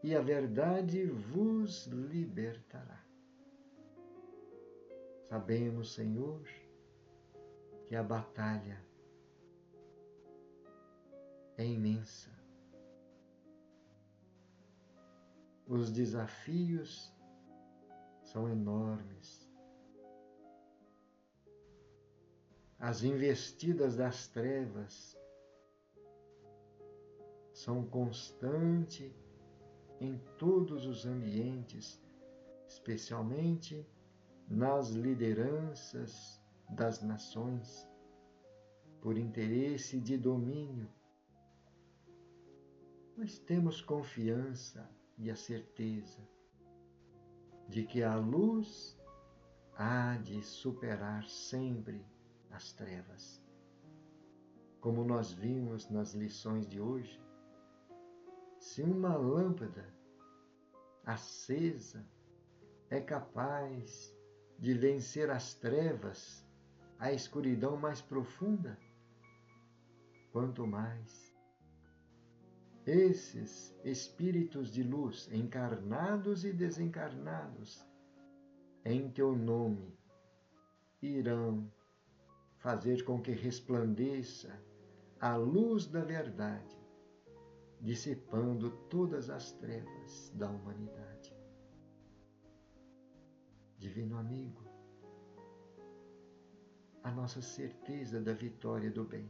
e a verdade vos libertará. Sabemos, Senhor, que a batalha é imensa. Os desafios são enormes. As investidas das trevas são constantes em todos os ambientes, especialmente nas lideranças das nações, por interesse de domínio. Mas temos confiança e a certeza de que a luz há de superar sempre as trevas. Como nós vimos nas lições de hoje, se uma lâmpada acesa é capaz de vencer as trevas, a escuridão mais profunda, quanto mais esses espíritos de luz, encarnados e desencarnados, em teu nome, irão fazer com que resplandeça a luz da verdade, dissipando todas as trevas da humanidade. Divino amigo, a nossa certeza da vitória do bem.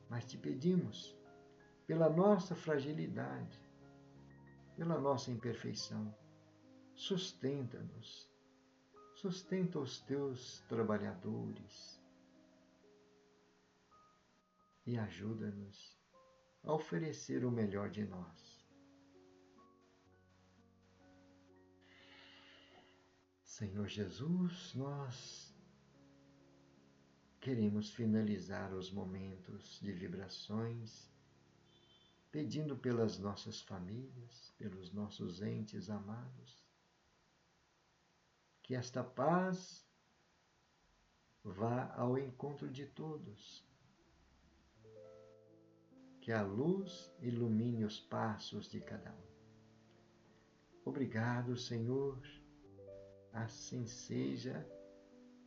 Mas te pedimos, pela nossa fragilidade, pela nossa imperfeição, sustenta-nos, sustenta os teus trabalhadores e ajuda-nos a oferecer o melhor de nós. Senhor Jesus, nós queremos finalizar os momentos de vibrações pedindo pelas nossas famílias, pelos nossos entes amados, que esta paz vá ao encontro de todos, que a luz ilumine os passos de cada um. Obrigado, Senhor, assim seja,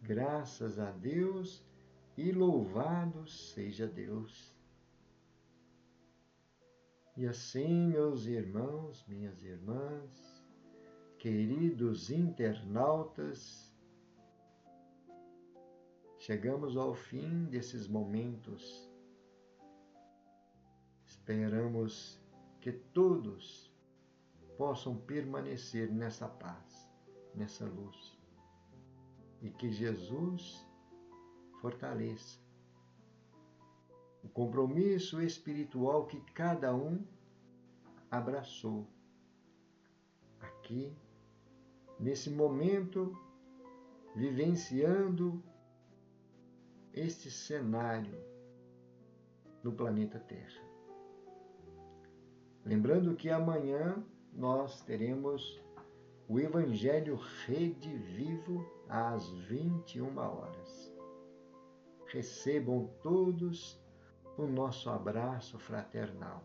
graças a Deus e louvado seja Deus. E assim, meus irmãos, minhas irmãs, queridos internautas, chegamos ao fim desses momentos. Esperamos que todos possam permanecer nessa paz, nessa luz, e que Jesus fortaleça o compromisso espiritual que cada um abraçou aqui, nesse momento, vivenciando este cenário no planeta Terra. Lembrando que amanhã nós teremos o Evangelho Rede Vivo às 21 horas. Recebam todos o nosso abraço fraternal.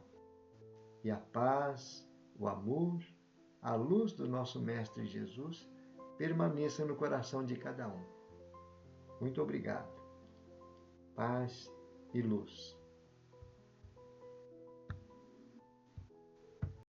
E a paz, o amor, a luz do nosso Mestre Jesus permaneça no coração de cada um. Muito obrigado. Paz e luz.